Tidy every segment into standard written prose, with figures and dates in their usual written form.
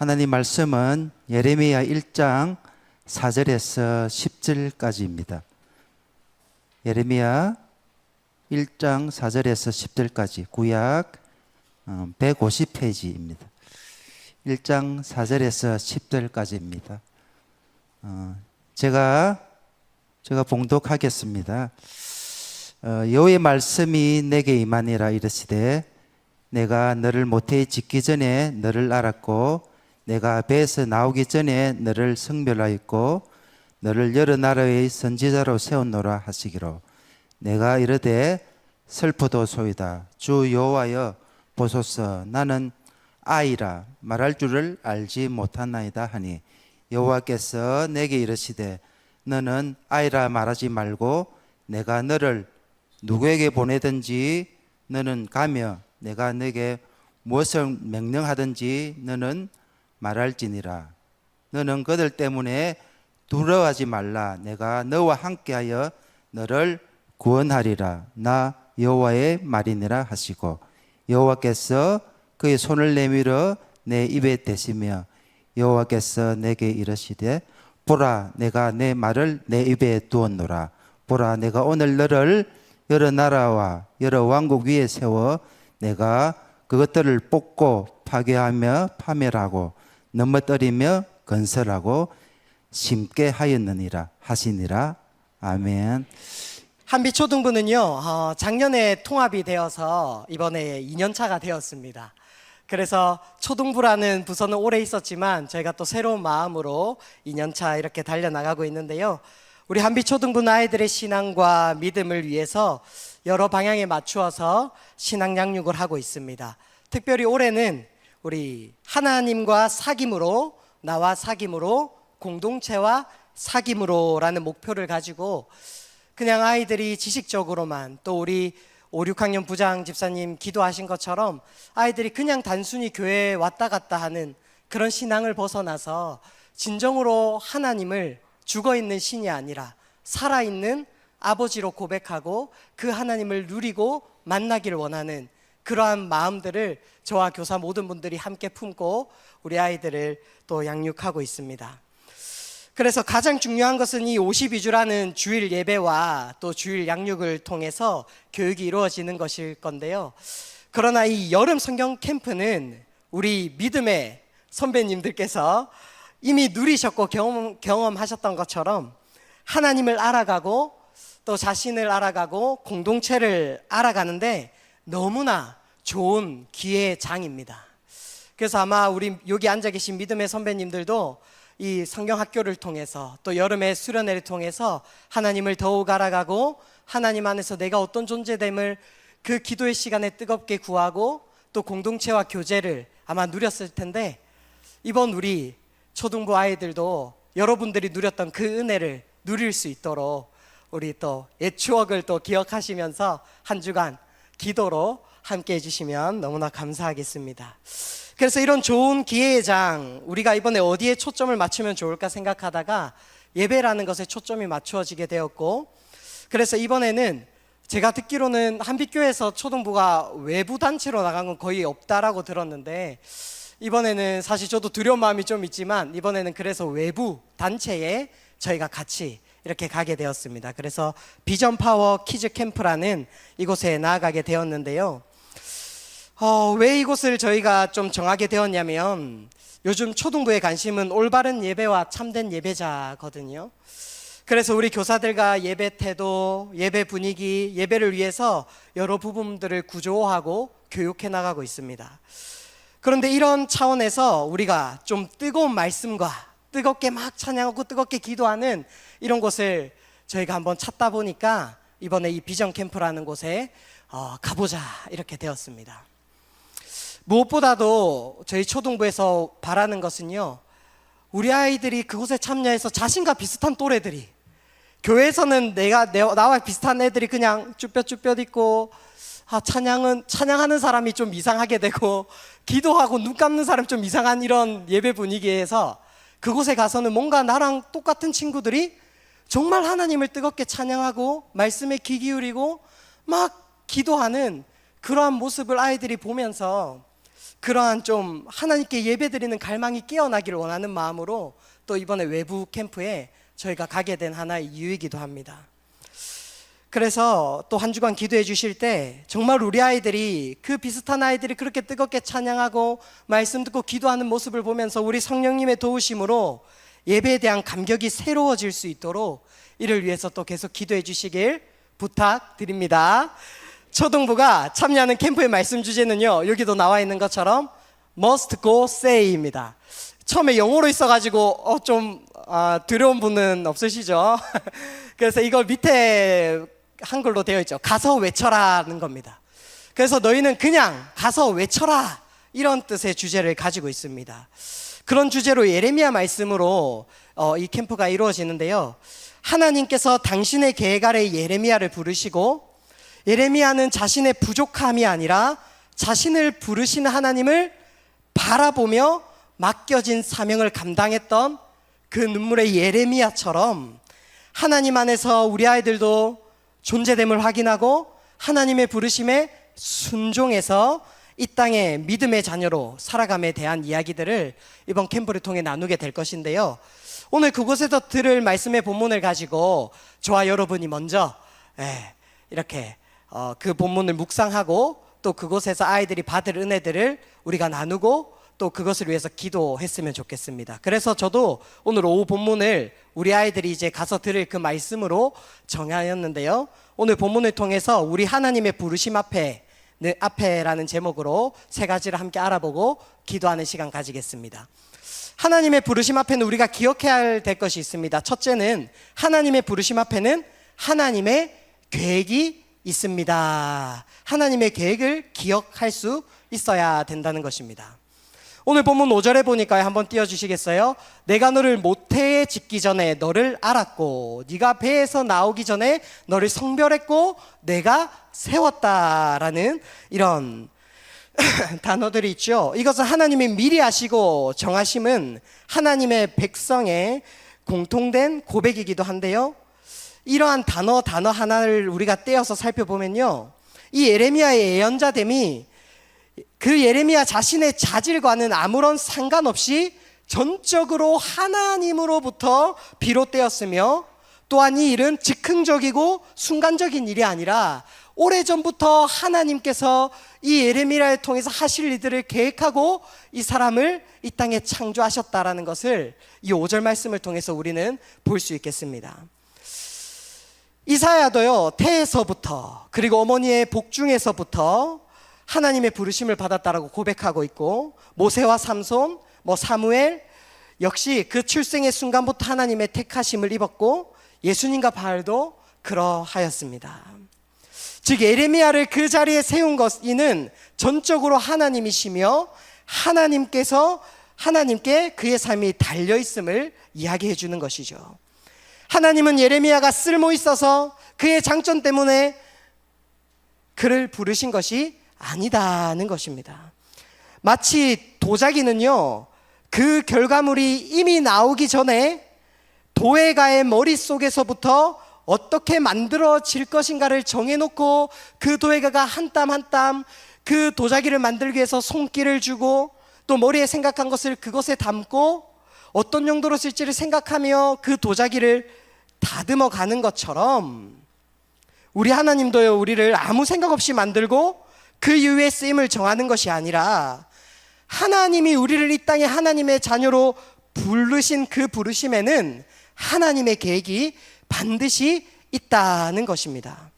하나님 말씀은 예레미야 1장 4절에서 10절까지입니다. 예레미야 1장 4절에서 10절까지 구약 150페이지입니다. 1장 4절에서 10절까지입니다. 제가 봉독하겠습니다. 여호와의 말씀이 내게 임하니라 이르시되 내가 너를 모태에 짓기 전에 너를 알았고 내가 배에서 나오기 전에 너를 성별하였고 너를 여러 나라의 선지자로 세웠노라 하시기로 내가 이르되 슬프도소이다 주 여호와여 보소서 나는 아이라 말할 줄을 알지 못하나이다 하니 여호와께서 내게 이르시되 너는 아이라 말하지 말고 내가 너를 누구에게 보내든지 너는 가며 내가 너에게 무엇을 명령하든지 너는 말할지니라. 너는 그들 때문에 두려워하지 말라. 내가 너와 함께하여 너를 구원하리라. 나 여호와의 말이니라 하시고 여호와께서 그의 손을 내밀어 내 입에 대시며 여호와께서 내게 이르시되 보라 내가 내 말을 내 입에 두었노라. 보라 내가 오늘 너를 여러 나라와 여러 왕국 위에 세워 내가 그것들을 뽑고 파괴하며 파멸하고 넘어뜨리며 건설하고 심게 하였느니라 하시니라. 아멘. 한빛초등부는요 작년에 통합이 되어서 이번에 2년차가 되었습니다. 그래서 초등부라는 부서는 오래 있었지만 저희가 또 새로운 마음으로 2년차 이렇게 달려나가고 있는데요. 우리 한빛초등부 아이들의 신앙과 믿음을 위해서 여러 방향에 맞추어서 신앙 양육을 하고 있습니다. 특별히 올해는 우리 하나님과 사귐으로 나와 사귐으로 공동체와 사귐으로라는 목표를 가지고 그냥 아이들이 지식적으로만 또 우리 5, 6학년 부장 집사님 기도하신 것처럼 아이들이 그냥 단순히 교회에 왔다 갔다 하는 그런 신앙을 벗어나서 진정으로 하나님을 죽어있는 신이 아니라 살아있는 아버지로 고백하고 그 하나님을 누리고 만나기를 원하는 그러한 마음들을 저와 교사 모든 분들이 함께 품고 우리 아이들을 또 양육하고 있습니다. 그래서 가장 중요한 것은 이 52주라는 주일 예배와 또 주일 양육을 통해서 교육이 이루어지는 것일 건데요. 그러나 이 여름 성경 캠프는 우리 믿음의 선배님들께서 이미 누리셨고 경험하셨던 것처럼 하나님을 알아가고 또 자신을 알아가고 공동체를 알아가는데 너무나 좋은 기회의 장입니다. 그래서 아마 우리 여기 앉아 계신 믿음의 선배님들도 이 성경학교를 통해서 또 여름의 수련회를 통해서 하나님을 더욱 알아가고 하나님 안에서 내가 어떤 존재됨을 그 기도의 시간에 뜨겁게 구하고 또 공동체와 교제를 아마 누렸을 텐데 이번 우리 초등부 아이들도 여러분들이 누렸던 그 은혜를 누릴 수 있도록 우리 또 옛 추억을 또 기억하시면서 한 주간 기도로 함께 해주시면 너무나 감사하겠습니다. 그래서 이런 좋은 기회의 장 우리가 이번에 어디에 초점을 맞추면 좋을까 생각하다가 예배라는 것에 초점이 맞추어지게 되었고 그래서 이번에는 제가 듣기로는 한빛교회에서 초등부가 외부 단체로 나간 건 거의 없다라고 들었는데 이번에는 사실 저도 두려운 마음이 좀 있지만 이번에는 그래서 외부 단체에 저희가 같이 이렇게 가게 되었습니다. 그래서 비전 파워 키즈 캠프라는 이곳에 나아가게 되었는데요. 왜 이곳을 저희가 좀 정하게 되었냐면 요즘 초등부의 관심은 올바른 예배와 참된 예배자거든요. 그래서 우리 교사들과 예배 태도, 예배 분위기, 예배를 위해서 여러 부분들을 구조화하고 교육해 나가고 있습니다. 그런데 이런 차원에서 우리가 좀 뜨거운 말씀과 뜨겁게 막 찬양하고 뜨겁게 기도하는 이런 곳을 저희가 한번 찾다 보니까 이번에 이 비전 캠프라는 곳에 가보자 이렇게 되었습니다. 무엇보다도 저희 초등부에서 바라는 것은요 우리 아이들이 그곳에 참여해서 자신과 비슷한 또래들이 교회에서는 나와 비슷한 애들이 그냥 쭈뼛쭈뼛 있고 찬양하는 사람이 좀 이상하게 되고 기도하고 눈 감는 사람 좀 이상한 이런 예배 분위기에서 그곳에 가서는 뭔가 나랑 똑같은 친구들이 정말 하나님을 뜨겁게 찬양하고 말씀에 귀 기울이고 막 기도하는 그러한 모습을 아이들이 보면서 그러한 좀 하나님께 예배드리는 갈망이 깨어나기를 원하는 마음으로 또 이번에 외부 캠프에 저희가 가게 된 하나의 이유이기도 합니다. 그래서 또 한 주간 기도해 주실 때 정말 우리 아이들이 그 비슷한 아이들이 그렇게 뜨겁게 찬양하고 말씀 듣고 기도하는 모습을 보면서 우리 성령님의 도우심으로 예배에 대한 감격이 새로워질 수 있도록 이를 위해서 또 계속 기도해 주시길 부탁드립니다. 초등부가 참여하는 캠프의 말씀 주제는요, 여기도 나와 있는 것처럼 must go say입니다. 처음에 영어로 있어가지고 좀 두려운 분은 없으시죠? 그래서 이걸 밑에 한글로 되어 있죠. 가서 외쳐라는 겁니다. 그래서 너희는 그냥 가서 외쳐라, 이런 뜻의 주제를 가지고 있습니다. 그런 주제로 예레미야 말씀으로 이 캠프가 이루어지는데요, 하나님께서 당신의 계획 아래 예레미야를 부르시고, 예레미야는 자신의 부족함이 아니라 자신을 부르시는 하나님을 바라보며 맡겨진 사명을 감당했던 그 눈물의 예레미야처럼 하나님 안에서 우리 아이들도 존재됨을 확인하고 하나님의 부르심에 순종해서 이 땅의 믿음의 자녀로 살아감에 대한 이야기들을 이번 캠프를 통해 나누게 될 것인데요, 오늘 그곳에서 들을 말씀의 본문을 가지고 저와 여러분이 먼저 이렇게 그 본문을 묵상하고 또 그곳에서 아이들이 받을 은혜들을 우리가 나누고 또 그것을 위해서 기도했으면 좋겠습니다. 그래서 저도 오늘 오후 본문을 우리 아이들이 이제 가서 들을 그 말씀으로 정하였는데요, 오늘 본문을 통해서 우리 하나님의 부르심 앞에라는 제목으로 세 가지를 함께 알아보고 기도하는 시간 가지겠습니다. 하나님의 부르심 앞에는 우리가 기억해야 될 것이 있습니다. 첫째는 하나님의 부르심 앞에는 하나님의 계획이 있습니다. 하나님의 계획을 기억할 수 있어야 된다는 것입니다. 오늘 본문 5절에 보니까 한번 띄워주시겠어요? 내가 너를 모태에 짓기 전에 너를 알았고 네가 배에서 나오기 전에 너를 성별했고 내가 세웠다라는 이런 단어들이 있죠. 이것은 하나님이 미리 아시고 정하심은 하나님의 백성의 공통된 고백이기도 한데요, 이러한 단어 하나를 우리가 떼어서 살펴보면요, 이 예레미야의 예언자됨이 그 예레미야 자신의 자질과는 아무런 상관없이 전적으로 하나님으로부터 비롯되었으며, 또한 이 일은 즉흥적이고 순간적인 일이 아니라 오래전부터 하나님께서 이 예레미야를 통해서 하실 일들을 계획하고 이 사람을 이 땅에 창조하셨다라는 것을 이 5절 말씀을 통해서 우리는 볼 수 있겠습니다. 이사야도요, 태에서부터 그리고 어머니의 복중에서부터 하나님의 부르심을 받았다라고 고백하고 있고, 모세와 삼손, 사무엘 역시 그 출생의 순간부터 하나님의 택하심을 입었고, 예수님과 바울도 그러하였습니다. 즉 예레미야를 그 자리에 세운 것이는 전적으로 하나님이시며 하나님께 그의 삶이 달려있음을 이야기해 주는 것이죠. 하나님은 예레미야가 쓸모 있어서 그의 장점 때문에 그를 부르신 것이 아니다는 것입니다. 마치 도자기는요, 그 결과물이 이미 나오기 전에 도예가의 머릿속에서부터 어떻게 만들어질 것인가를 정해놓고 그 도예가가 한 땀 한 땀 그 도자기를 만들기 위해서 손길을 주고 또 머리에 생각한 것을 그것에 담고 어떤 용도로 쓸지를 생각하며 그 도자기를 다듬어 가는 것처럼 우리 하나님도요, 우리를 아무 생각 없이 만들고 그 이후에 쓰임을 정하는 것이 아니라 하나님이 우리를 이 땅에 하나님의 자녀로 부르신 그 부르심에는 하나님의 계획이 반드시 있다는 것입니다.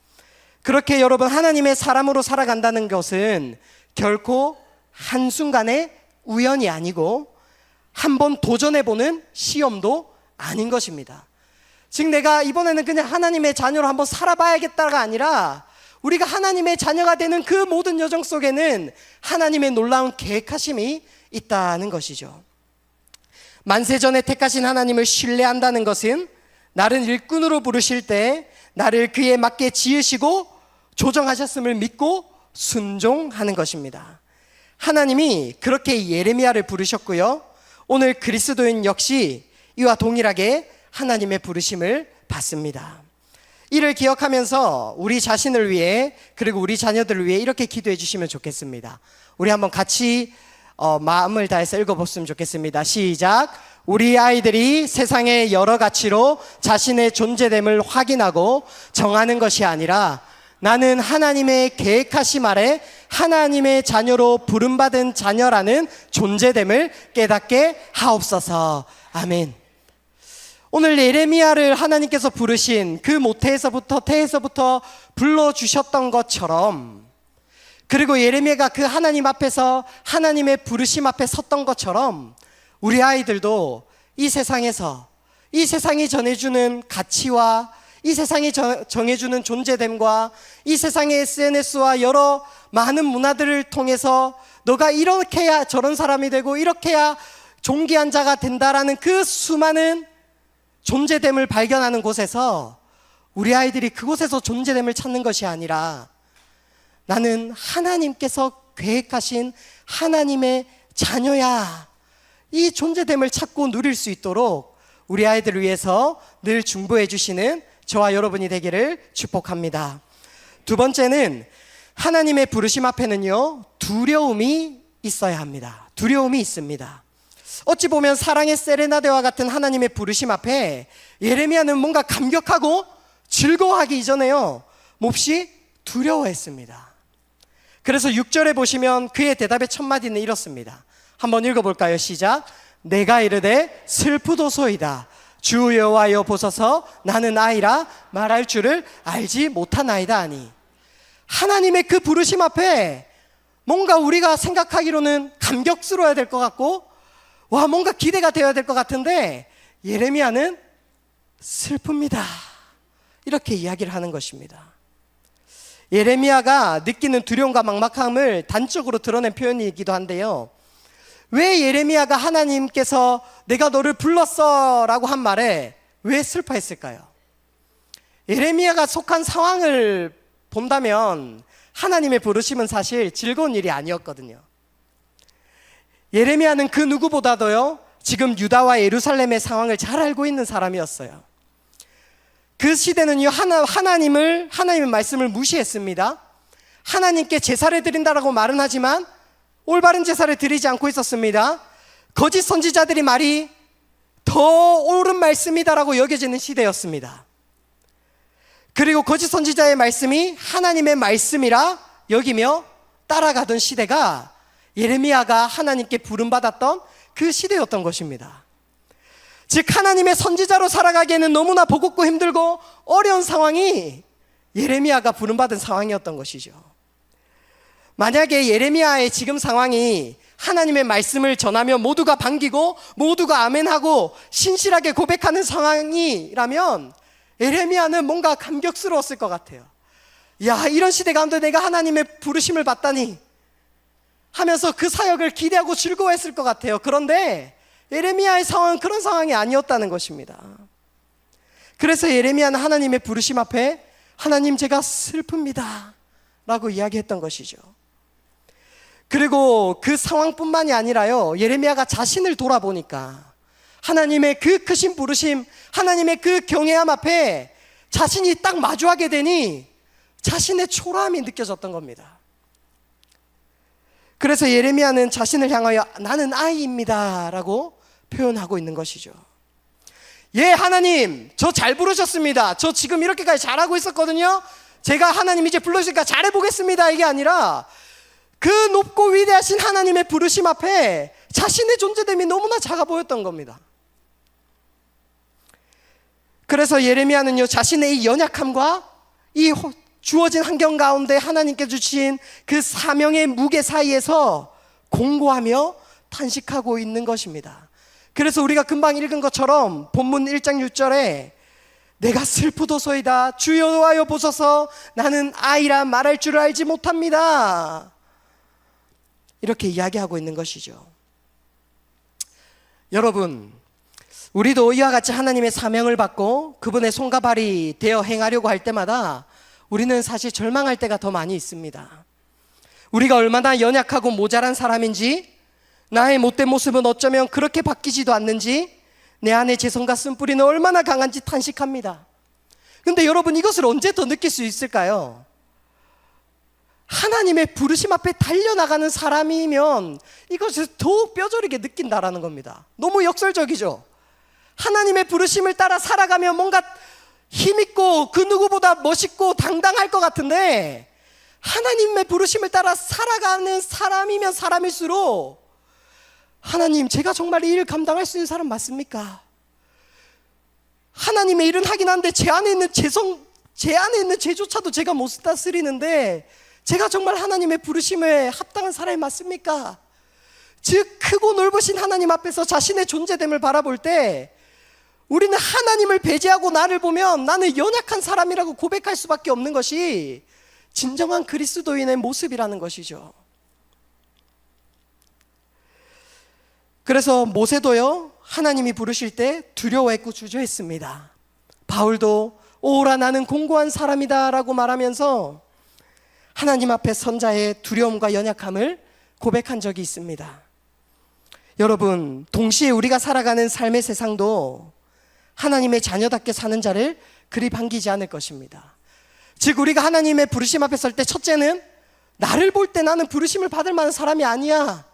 그렇게 여러분, 하나님의 사람으로 살아간다는 것은 결코 한순간의 우연이 아니고 한번 도전해보는 시험도 아닌 것입니다. 즉 내가 이번에는 그냥 하나님의 자녀로 한번 살아봐야겠다가 아니라 우리가 하나님의 자녀가 되는 그 모든 여정 속에는 하나님의 놀라운 계획하심이 있다는 것이죠. 만세전에 택하신 하나님을 신뢰한다는 것은 나를 일꾼으로 부르실 때 나를 그에 맞게 지으시고 조정하셨음을 믿고 순종하는 것입니다. 하나님이 그렇게 예레미야를 부르셨고요, 오늘 그리스도인 역시 이와 동일하게 하나님의 부르심을 받습니다. 이를 기억하면서 우리 자신을 위해 그리고 우리 자녀들을 위해 이렇게 기도해 주시면 좋겠습니다. 우리 한번 같이 마음을 다해서 읽어봤으면 좋겠습니다. 시작. 우리 아이들이 세상의 여러 가치로 자신의 존재됨을 확인하고 정하는 것이 아니라 나는 하나님의 계획하심 아래 하나님의 자녀로 부름받은 자녀라는 존재됨을 깨닫게 하옵소서. 아멘. 오늘 예레미야를 하나님께서 부르신 그 모태에서부터 태에서부터 불러주셨던 것처럼, 그리고 예레미야가 그 하나님 앞에서 하나님의 부르심 앞에 섰던 것처럼 우리 아이들도 이 세상에서 이 세상이 전해주는 가치와 이 세상이 정해주는 존재됨과 이 세상의 SNS와 여러 많은 문화들을 통해서 너가 이렇게 해야 저런 사람이 되고 이렇게 해야 존귀한 자가 된다라는 그 수많은 존재됨을 발견하는 곳에서 우리 아이들이 그곳에서 존재됨을 찾는 것이 아니라 나는 하나님께서 계획하신 하나님의 자녀야, 이 존재됨을 찾고 누릴 수 있도록 우리 아이들을 위해서 늘 중보해 주시는 저와 여러분이 되기를 축복합니다. 두 번째는 하나님의 부르심 앞에는요, 두려움이 있어야 합니다. 두려움이 있습니다. 어찌 보면 사랑의 세레나데와 같은 하나님의 부르심 앞에 예레미야는 뭔가 감격하고 즐거워하기 이전에요, 몹시 두려워했습니다. 그래서 6절에 보시면 그의 대답의 첫 마디는 이렇습니다. 한번 읽어볼까요? 시작. 내가 이르되 슬프도소이다. 주 여호와여 보소서 나는 아이라 말할 줄을 알지 못하나이다 하니, 하나님의 그 부르심 앞에 뭔가 우리가 생각하기로는 감격스러워야 될 것 같고 와 뭔가 기대가 되어야 될 것 같은데 예레미야는 슬픕니다, 이렇게 이야기를 하는 것입니다. 예레미야가 느끼는 두려움과 막막함을 단적으로 드러낸 표현이기도 한데요, 왜 예레미야가 하나님께서 내가 너를 불렀어 라고 한 말에 왜 슬퍼했을까요? 예레미야가 속한 상황을 본다면 하나님의 부르심은 사실 즐거운 일이 아니었거든요. 예레미야는 그 누구보다도요, 지금 유다와 예루살렘의 상황을 잘 알고 있는 사람이었어요. 그 시대는요, 하나님의 말씀을 무시했습니다. 하나님께 제사를 드린다라고 말은 하지만 올바른 제사를 드리지 않고 있었습니다. 거짓 선지자들이 말이 더 옳은 말씀이다라고 여겨지는 시대였습니다. 그리고 거짓 선지자의 말씀이 하나님의 말씀이라 여기며 따라가던 시대가 예레미야가 하나님께 부름받았던 그 시대였던 것입니다. 즉 하나님의 선지자로 살아가기에는 너무나 버겁고 힘들고 어려운 상황이 예레미야가 부름받은 상황이었던 것이죠. 만약에 예레미야의 지금 상황이 하나님의 말씀을 전하며 모두가 반기고 모두가 아멘하고 신실하게 고백하는 상황이라면 예레미야는 뭔가 감격스러웠을 것 같아요. 야, 이런 시대 가운데 내가 하나님의 부르심을 받다니 하면서 그 사역을 기대하고 즐거워했을 것 같아요. 그런데 예레미야의 상황은 그런 상황이 아니었다는 것입니다. 그래서 예레미야는 하나님의 부르심 앞에 하나님 제가 슬픕니다 라고 이야기했던 것이죠. 그리고 그 상황뿐만이 아니라요, 예레미야가 자신을 돌아보니까 하나님의 그 크신 부르심, 하나님의 그 경외함 앞에 자신이 딱 마주하게 되니 자신의 초라함이 느껴졌던 겁니다. 그래서 예레미야는 자신을 향하여 나는 아이입니다 라고 표현하고 있는 것이죠. 예, 하나님 저 잘 부르셨습니다. 저 지금 이렇게까지 잘하고 있었거든요. 제가 하나님 이제 불러주니까 잘해보겠습니다 이게 아니라 그 높고 위대하신 하나님의 부르심 앞에 자신의 존재됨이 너무나 작아 보였던 겁니다. 그래서 예레미야는요, 자신의 이 연약함과 이 주어진 환경 가운데 하나님께 주신 그 사명의 무게 사이에서 공고하며 탄식하고 있는 것입니다. 그래서 우리가 금방 읽은 것처럼 본문 1장 6절에 내가 슬프도소이다. 주 여호와여 보소서 나는 아이라 말할 줄 알지 못합니다. 이렇게 이야기하고 있는 것이죠. 여러분, 우리도 이와 같이 하나님의 사명을 받고 그분의 손과 발이 되어 행하려고 할 때마다 우리는 사실 절망할 때가 더 많이 있습니다. 우리가 얼마나 연약하고 모자란 사람인지, 나의 못된 모습은 어쩌면 그렇게 바뀌지도 않는지, 내 안에 죄성과 쓴뿌리는 얼마나 강한지 탄식합니다. 근데 여러분, 이것을 언제 더 느낄 수 있을까요? 하나님의 부르심 앞에 달려나가는 사람이면 이것을 더욱 뼈저리게 느낀다라는 겁니다. 너무 역설적이죠. 하나님의 부르심을 따라 살아가면 뭔가 힘있고 그 누구보다 멋있고 당당할 것 같은데, 하나님의 부르심을 따라 살아가는 사람이면 사람일수록, 하나님, 제가 정말 이 일 감당할 수 있는 사람 맞습니까? 하나님의 일은 하긴 한데 제 안에 있는 죄조차도 제가 못 다스리는데 제가 정말 하나님의 부르심에 합당한 사람이 맞습니까? 즉, 크고 넓으신 하나님 앞에서 자신의 존재됨을 바라볼 때 우리는 하나님을 배제하고 나를 보면 나는 연약한 사람이라고 고백할 수밖에 없는 것이 진정한 그리스도인의 모습이라는 것이죠. 그래서 모세도요, 하나님이 부르실 때 두려워했고 주저했습니다. 바울도 오라 나는 공고한 사람이다 라고 말하면서 하나님 앞에 선자의 두려움과 연약함을 고백한 적이 있습니다. 여러분, 동시에 우리가 살아가는 삶의 세상도 하나님의 자녀답게 사는 자를 그리 반기지 않을 것입니다. 즉, 우리가 하나님의 부르심 앞에 설 때 첫째는 나를 볼 때 나는 부르심을 받을 만한 사람이 아니야,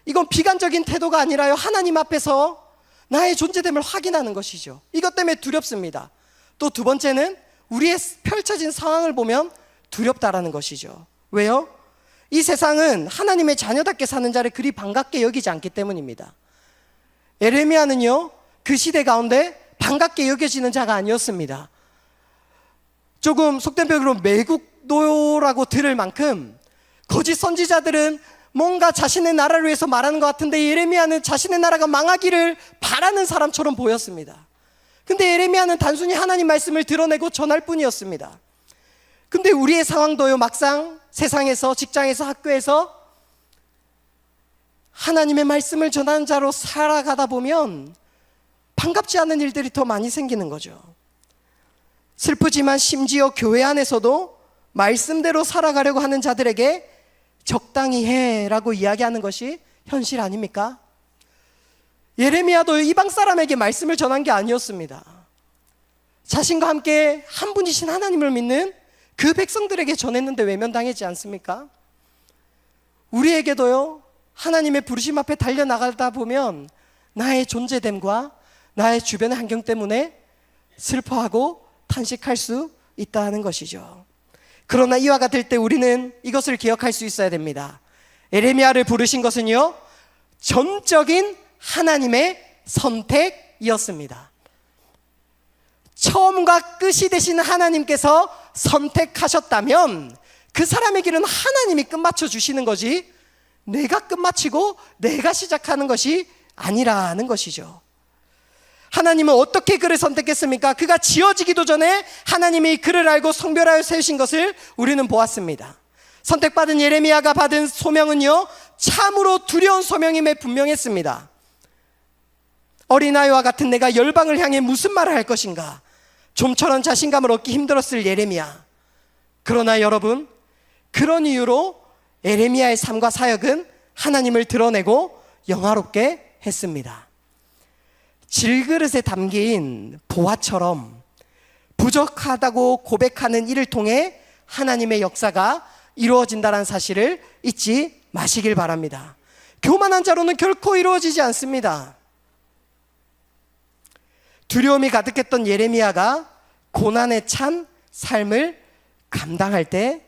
이건 비관적인 태도가 아니라요, 하나님 앞에서 나의 존재됨을 확인하는 것이죠. 이것 때문에 두렵습니다. 또 두 번째는 우리의 펼쳐진 상황을 보면 두렵다라는 것이죠. 왜요? 이 세상은 하나님의 자녀답게 사는 자를 그리 반갑게 여기지 않기 때문입니다. 예레미야는요, 그 시대 가운데 반갑게 여겨지는 자가 아니었습니다. 조금 속된 표현으로 매국노라고 들을 만큼 거짓 선지자들은 뭔가 자신의 나라를 위해서 말하는 것 같은데, 예레미야는 자신의 나라가 망하기를 바라는 사람처럼 보였습니다. 근데 예레미야는 단순히 하나님 말씀을 드러내고 전할 뿐이었습니다. 근데 우리의 상황도요, 막상 세상에서, 직장에서, 학교에서 하나님의 말씀을 전하는 자로 살아가다 보면 반갑지 않은 일들이 더 많이 생기는 거죠. 슬프지만 심지어 교회 안에서도 말씀대로 살아가려고 하는 자들에게 적당히 해라고 이야기하는 것이 현실 아닙니까? 예레미야도 이방 사람에게 말씀을 전한 게 아니었습니다. 자신과 함께 한 분이신 하나님을 믿는 그 백성들에게 전했는데 외면당하지 않습니까? 우리에게도요, 하나님의 부르심 앞에 달려나가다 보면 나의 존재됨과 나의 주변의 환경 때문에 슬퍼하고 탄식할 수 있다는 것이죠. 그러나 이와 같을 때 우리는 이것을 기억할 수 있어야 됩니다. 예레미야를 부르신 것은요, 전적인 하나님의 선택이었습니다. 처음과 끝이 되시는 하나님께서 선택하셨다면 그 사람의 길은 하나님이 끝마쳐 주시는 거지 내가 끝마치고 내가 시작하는 것이 아니라는 것이죠. 하나님은 어떻게 그를 선택했습니까? 그가 지어지기도 전에 하나님이 그를 알고 성별하여 세우신 것을 우리는 보았습니다. 선택받은 예레미야가 받은 소명은요, 참으로 두려운 소명임에 분명했습니다. 어린아이와 같은 내가 열방을 향해 무슨 말을 할 것인가, 좀처럼 자신감을 얻기 힘들었을 예레미야. 그러나 여러분, 그런 이유로 예레미야의 삶과 사역은 하나님을 드러내고 영화롭게 했습니다. 질그릇에 담긴 보화처럼 부족하다고 고백하는 이를 통해 하나님의 역사가 이루어진다는 사실을 잊지 마시길 바랍니다. 교만한 자로는 결코 이루어지지 않습니다. 두려움이 가득했던 예레미야가 고난에 찬 삶을 감당할 때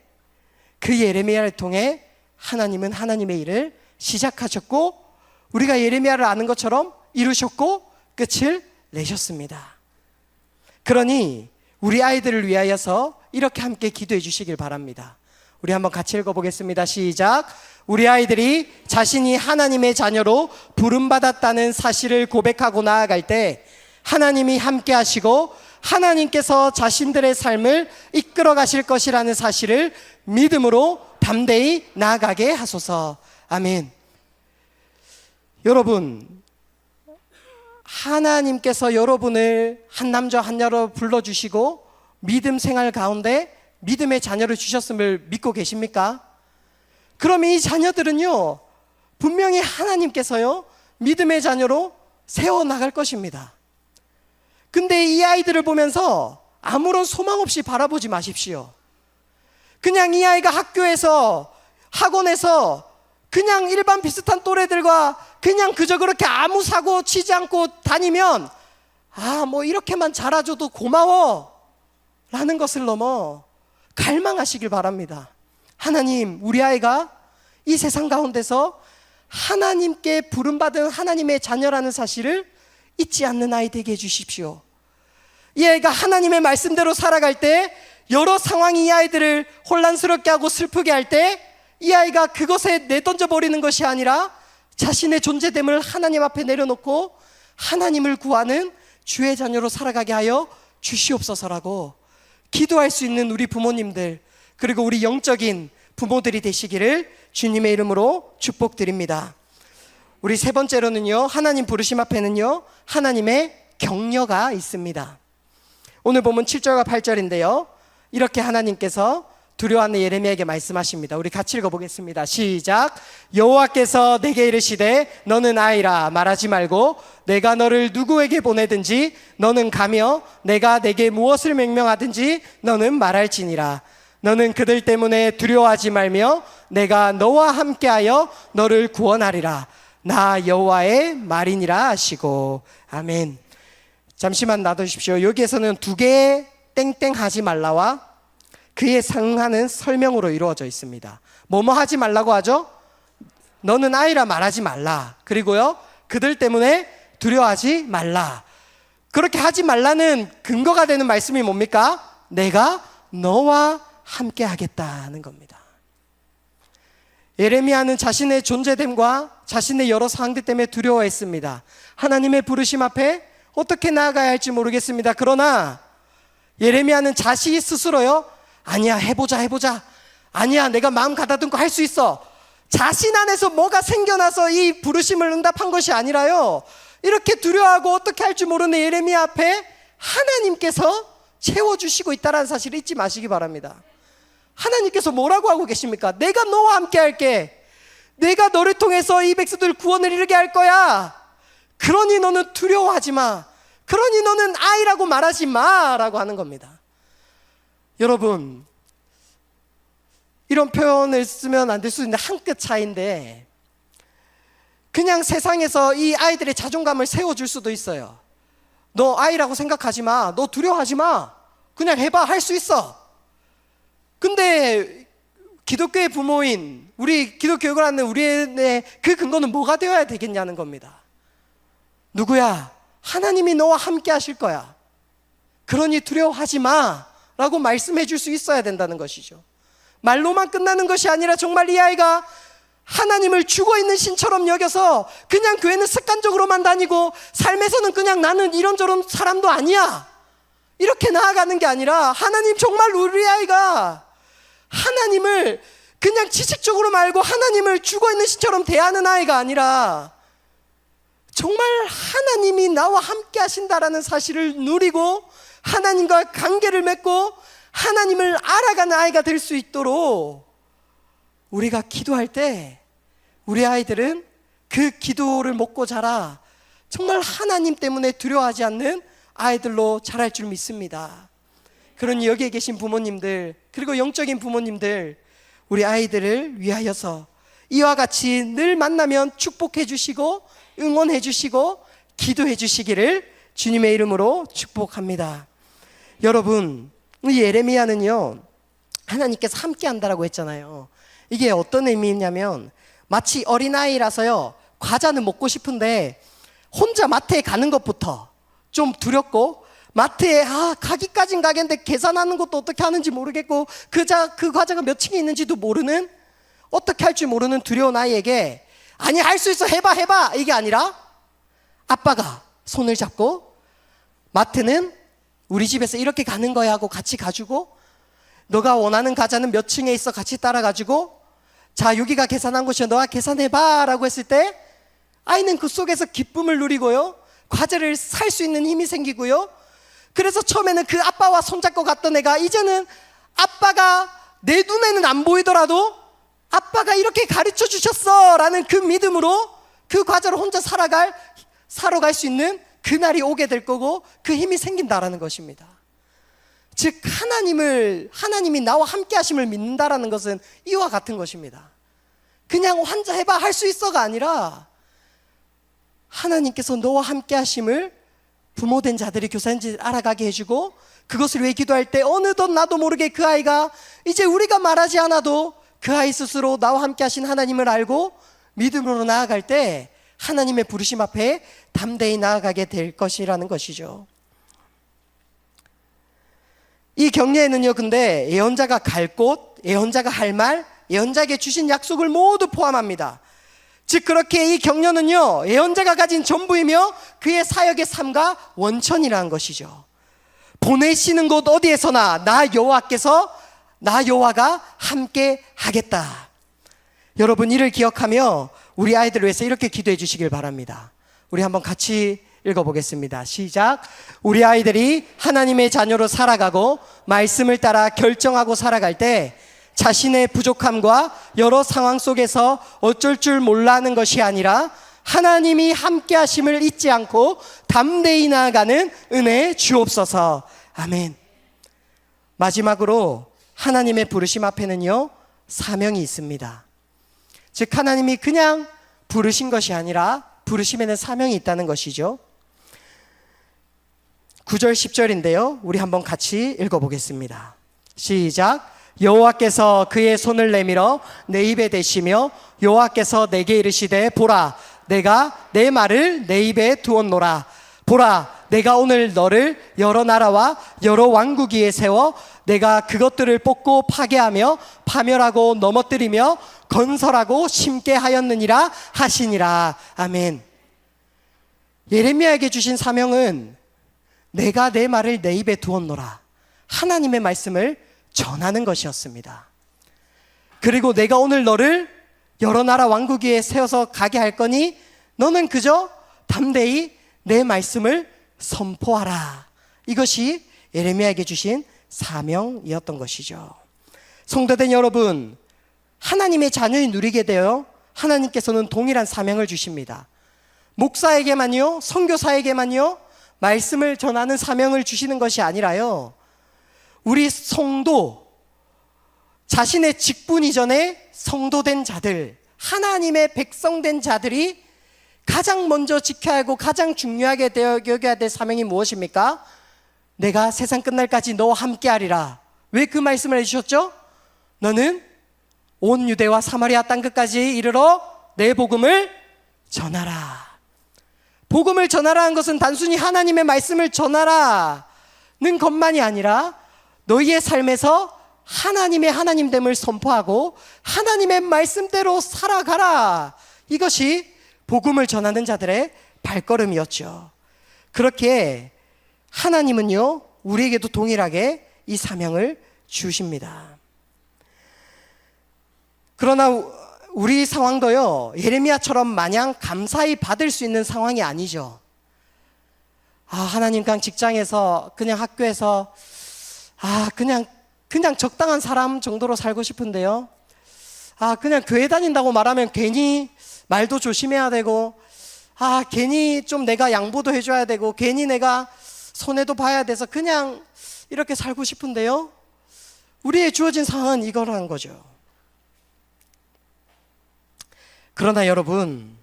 그 예레미야를 통해 하나님은 하나님의 일을 시작하셨고 우리가 예레미야를 아는 것처럼 이루셨고 끝을 내셨습니다. 그러니 우리 아이들을 위하여서 이렇게 함께 기도해 주시길 바랍니다. 우리 한번 같이 읽어보겠습니다. 시작. 우리 아이들이 자신이 하나님의 자녀로 부름받았다는 사실을 고백하고 나아갈 때 하나님이 함께 하시고 하나님께서 자신들의 삶을 이끌어 가실 것이라는 사실을 믿음으로 담대히 나아가게 하소서. 아멘. 여러분, 하나님께서 여러분을 한 남자 한 여자로 불러주시고 믿음 생활 가운데 믿음의 자녀를 주셨음을 믿고 계십니까? 그럼 이 자녀들은요, 분명히 하나님께서요, 믿음의 자녀로 세워나갈 것입니다. 근데 이 아이들을 보면서 아무런 소망 없이 바라보지 마십시오. 그냥 이 아이가 학교에서, 학원에서 그냥 일반 비슷한 또래들과 그냥 그저 그렇게 아무 사고 치지 않고 다니면 뭐 이렇게만 자라줘도 고마워 라는 것을 넘어 갈망하시길 바랍니다. 하나님, 우리 아이가 이 세상 가운데서 하나님께 부름받은 하나님의 자녀라는 사실을 잊지 않는 아이 되게 해주십시오. 이 아이가 하나님의 말씀대로 살아갈 때 여러 상황이 이 아이들을 혼란스럽게 하고 슬프게 할 때 이 아이가 그것에 내던져 버리는 것이 아니라 자신의 존재됨을 하나님 앞에 내려놓고 하나님을 구하는 주의 자녀로 살아가게 하여 주시옵소서라고 기도할 수 있는 우리 부모님들, 그리고 우리 영적인 부모들이 되시기를 주님의 이름으로 축복드립니다. 우리 세 번째로는요, 하나님 부르심 앞에는요, 하나님의 격려가 있습니다. 오늘 보면 7절과 8절인데요, 이렇게 하나님께서 두려워하는 예레미야에게 말씀하십니다. 우리 같이 읽어보겠습니다. 시작. 여호와께서 내게 이르시되 너는 아이라 말하지 말고 내가 너를 누구에게 보내든지 너는 가며 내가 내게 무엇을 명령하든지 너는 말할지니라. 너는 그들 때문에 두려워하지 말며 내가 너와 함께하여 너를 구원하리라. 나 여호와의 말이니라 하시고. 아멘. 잠시만 놔두십시오. 여기에서는 두 개의 땡땡 하지 말라와 그에 상하는 설명으로 이루어져 있습니다. 뭐뭐 하지 말라고 하죠? 너는 아이라 말하지 말라. 그리고요, 그들 때문에 두려워하지 말라. 그렇게 하지 말라는 근거가 되는 말씀이 뭡니까? 내가 너와 함께 하겠다는 겁니다. 예레미야는 자신의 존재됨과 자신의 여러 상황들 때문에 두려워했습니다. 하나님의 부르심 앞에 어떻게 나아가야 할지 모르겠습니다. 그러나 예레미야는 자신 스스로요, 아니야, 해보자. 아니야, 내가 마음 가다듬고 할 수 있어. 자신 안에서 뭐가 생겨나서 이 부르심을 응답한 것이 아니라요, 이렇게 두려워하고 어떻게 할지 모르는 예레미야 앞에 하나님께서 채워주시고 있다는 사실을 잊지 마시기 바랍니다. 하나님께서 뭐라고 하고 계십니까? 내가 너와 함께 할게. 내가 너를 통해서 이 백성들 구원을 이루게 할 거야. 그러니 너는 두려워하지 마. 그러니 너는 아이라고 말하지 마 라고 하는 겁니다. 여러분, 이런 표현을 쓰면 안 될 수 있는데 한 끗 차이인데, 그냥 세상에서 이 아이들의 자존감을 세워줄 수도 있어요. 너 아이라고 생각하지 마. 너 두려워하지 마. 그냥 해봐. 할 수 있어. 근데 기독교의 부모인, 우리 기독교 교육을 하는 우리의 그 근거는 뭐가 되어야 되겠냐는 겁니다. 누구야? 하나님이 너와 함께 하실 거야. 그러니 두려워하지 마 라고 말씀해 줄 수 있어야 된다는 것이죠. 말로만 끝나는 것이 아니라 정말 이 아이가 하나님을 죽어있는 신처럼 여겨서 그냥 교회는 습관적으로만 다니고 삶에서는 그냥 나는 이런저런 사람도 아니야 이렇게 나아가는 게 아니라, 하나님 정말 우리 아이가 하나님을 그냥 지식적으로 말고 하나님을 죽어있는 신처럼 대하는 아이가 아니라 정말 하나님이 나와 함께 하신다라는 사실을 누리고 하나님과 관계를 맺고 하나님을 알아가는 아이가 될 수 있도록 우리가 기도할 때 우리 아이들은 그 기도를 먹고 자라 정말 하나님 때문에 두려워하지 않는 아이들로 자랄 줄 믿습니다. 그러니 여기에 계신 부모님들, 그리고 영적인 부모님들, 우리 아이들을 위하여서 이와 같이 늘 만나면 축복해 주시고 응원해 주시고 기도해 주시기를 주님의 이름으로 축복합니다. 여러분, 이 예레미야는요, 하나님께서 함께 한다라고 했잖아요. 이게 어떤 의미냐면 마치 어린아이라서요, 과자는 먹고 싶은데 혼자 마트에 가는 것부터 좀 두렵고, 마트에 가기까진 가겠는데 계산하는 것도 어떻게 하는지 모르겠고 그 과자가 몇 층에 있는지도 모르는, 어떻게 할지 모르는 두려운 아이에게 아니 할 수 있어, 해봐 이게 아니라 아빠가 손을 잡고 마트는 우리 집에서 이렇게 가는 거야 하고 같이 가지고, 너가 원하는 과자는 몇 층에 있어 같이 따라가지고, 자 여기가 계산한 곳이야, 너가 계산해봐 라고 했을 때 아이는 그 속에서 기쁨을 누리고요, 과자를 살 수 있는 힘이 생기고요. 그래서 처음에는 그 아빠와 손잡고 갔던 애가 이제는 아빠가 내 눈에는 안 보이더라도 아빠가 이렇게 가르쳐 주셨어 라는 그 믿음으로 그 과자를 혼자 사러 갈 수 있는 그날이 오게 될 거고 그 힘이 생긴다라는 것입니다. 즉 하나님이 나와 함께 하심을 믿는다라는 것은 이와 같은 것입니다. 그냥 환자 해봐 할 수 있어가 아니라 하나님께서 너와 함께 하심을 부모된 자들이 교사인지 알아가게 해주고, 그것을 위해 기도할 때 어느덧 나도 모르게 그 아이가 이제 우리가 말하지 않아도 그 아이 스스로 나와 함께 하신 하나님을 알고 믿음으로 나아갈 때 하나님의 부르심 앞에 담대히 나아가게 될 것이라는 것이죠. 이 격려에는요, 근데 예언자가 갈 곳, 예언자가 할 말, 예언자에게 주신 약속을 모두 포함합니다. 즉 그렇게 이 격려는요, 예언자가 가진 전부이며 그의 사역의 삶과 원천이라는 것이죠. 보내시는 곳 어디에서나 나 여호와가 함께 하겠다. 여러분, 이를 기억하며 우리 아이들을 위해서 이렇게 기도해 주시길 바랍니다. 우리 한번 같이 읽어보겠습니다. 시작. 우리 아이들이 하나님의 자녀로 살아가고 말씀을 따라 결정하고 살아갈 때 자신의 부족함과 여러 상황 속에서 어쩔 줄 몰라 하는 것이 아니라 하나님이 함께 하심을 잊지 않고 담대히 나아가는 은혜 주옵소서. 아멘. 마지막으로 하나님의 부르심 앞에는요, 사명이 있습니다. 즉 하나님이 그냥 부르신 것이 아니라 부르심에는 사명이 있다는 것이죠. 9절 10절인데요 우리 한번 같이 읽어보겠습니다. 시작. 여호와께서 그의 손을 내밀어 내 입에 대시며 여호와께서 내게 이르시되 보라 내가 내 말을 내 입에 두었노라. 보라 내가 오늘 너를 여러 나라와 여러 왕국 위에 세워 내가 그것들을 뽑고 파괴하며 파멸하고 넘어뜨리며 건설하고 심게 하였느니라 하시니라. 아멘. 예레미야에게 주신 사명은 내가 내 말을 내 입에 두었노라, 하나님의 말씀을 전하는 것이었습니다. 그리고 내가 오늘 너를 여러 나라 왕국 위에 세워서 가게 할 거니 너는 그저 담대히 내 말씀을 선포하라. 이것이 예레미야에게 주신 사명이었던 것이죠. 성도된 여러분, 하나님의 자녀이 누리게 되어 하나님께서는 동일한 사명을 주십니다. 목사에게만요, 선교사에게만요 말씀을 전하는 사명을 주시는 것이 아니라요, 우리 성도, 자신의 직분 이전에 성도된 자들, 하나님의 백성된 자들이 가장 먼저 지켜야 하고 가장 중요하게 여겨야 될 사명이 무엇입니까? 내가 세상 끝날까지 너와 함께하리라. 왜 그 말씀을 해주셨죠? 너는 온 유대와 사마리아 땅끝까지 이르러 내 복음을 전하라. 복음을 전하라는 것은 단순히 하나님의 말씀을 전하라는 것만이 아니라 너희의 삶에서 하나님의 하나님됨을 선포하고 하나님의 말씀대로 살아가라. 이것이 복음을 전하는 자들의 발걸음이었죠. 그렇게 하나님은요, 우리에게도 동일하게 이 사명을 주십니다. 그러나 우리 상황도요, 예레미야처럼 마냥 감사히 받을 수 있는 상황이 아니죠. 하나님, 그냥 직장에서, 그냥 학교에서, 그냥 적당한 사람 정도로 살고 싶은데요. 그냥 교회 다닌다고 말하면 괜히 말도 조심해야 되고, 괜히 좀 내가 양보도 해줘야 되고, 괜히 내가 손해도 봐야 돼서 그냥 이렇게 살고 싶은데요. 우리의 주어진 상황은 이거라는 거죠. 그러나 여러분,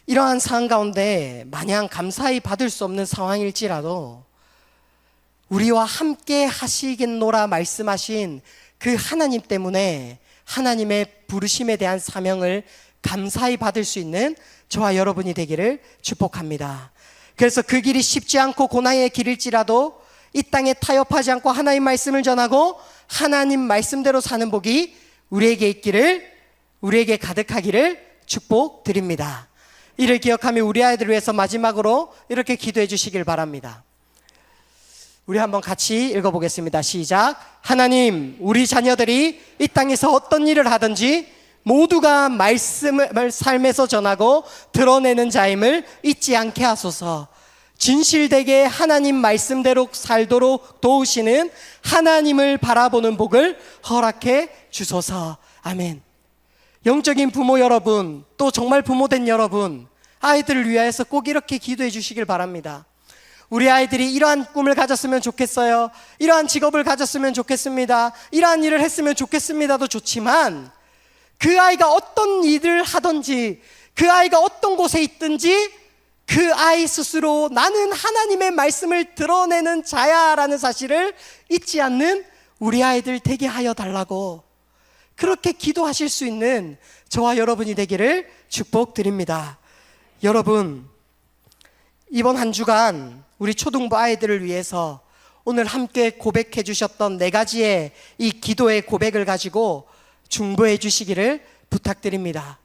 이러한 상황 가운데 마냥 감사히 받을 수 없는 상황일지라도 우리와 함께 하시겠노라 말씀하신 그 하나님 때문에 하나님의 부르심에 대한 사명을 감사히 받을 수 있는 저와 여러분이 되기를 축복합니다. 그래서 그 길이 쉽지 않고 고난의 길일지라도 이 땅에 타협하지 않고 하나님 말씀을 전하고 하나님 말씀대로 사는 복이 우리에게 가득하기를 축복드립니다. 이를 기억하며 우리 아이들을 위해서 마지막으로 이렇게 기도해 주시길 바랍니다. 우리 한번 같이 읽어보겠습니다. 시작. 하나님, 우리 자녀들이 이 땅에서 어떤 일을 하든지 모두가 말씀을 삶에서 전하고 드러내는 자임을 잊지 않게 하소서. 진실되게 하나님 말씀대로 살도록 도우시는 하나님을 바라보는 복을 허락해 주소서. 아멘. 영적인 부모 여러분, 또 정말 부모된 여러분, 아이들을 위하여서 꼭 이렇게 기도해 주시길 바랍니다. 우리 아이들이 이러한 꿈을 가졌으면 좋겠어요. 이러한 직업을 가졌으면 좋겠습니다. 이러한 일을 했으면 좋겠습니다도 좋지만 그 아이가 어떤 일을 하든지 그 아이가 어떤 곳에 있든지 그 아이 스스로 나는 하나님의 말씀을 드러내는 자야라는 사실을 잊지 않는 우리 아이들 되게 하여 달라고 그렇게 기도하실 수 있는 저와 여러분이 되기를 축복드립니다. 여러분, 이번 한 주간 우리 초등부 아이들을 위해서 오늘 함께 고백해 주셨던 4가지의 이 기도의 고백을 가지고 중보해 주시기를 부탁드립니다.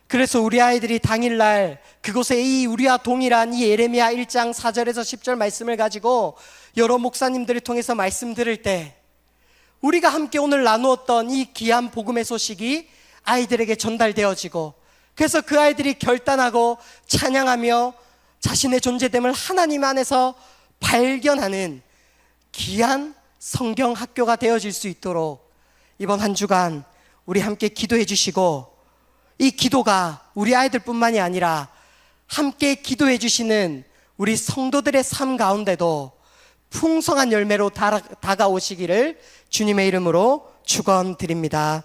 그래서 우리 아이들이 당일날 그곳에 이 우리와 동일한 이 예레미야 1장 4절에서 10절 말씀을 가지고 여러 목사님들을 통해서 말씀 들을 때 우리가 함께 오늘 나누었던 이 귀한 복음의 소식이 아이들에게 전달되어지고 그래서 그 아이들이 결단하고 찬양하며 자신의 존재됨을 하나님 안에서 발견하는 귀한 성경 학교가 되어질 수 있도록 이번 한 주간 우리 함께 기도해 주시고 이 기도가 우리 아이들뿐만이 아니라 함께 기도해 주시는 우리 성도들의 삶 가운데도 풍성한 열매로 다가오시기를 주님의 이름으로 축원드립니다.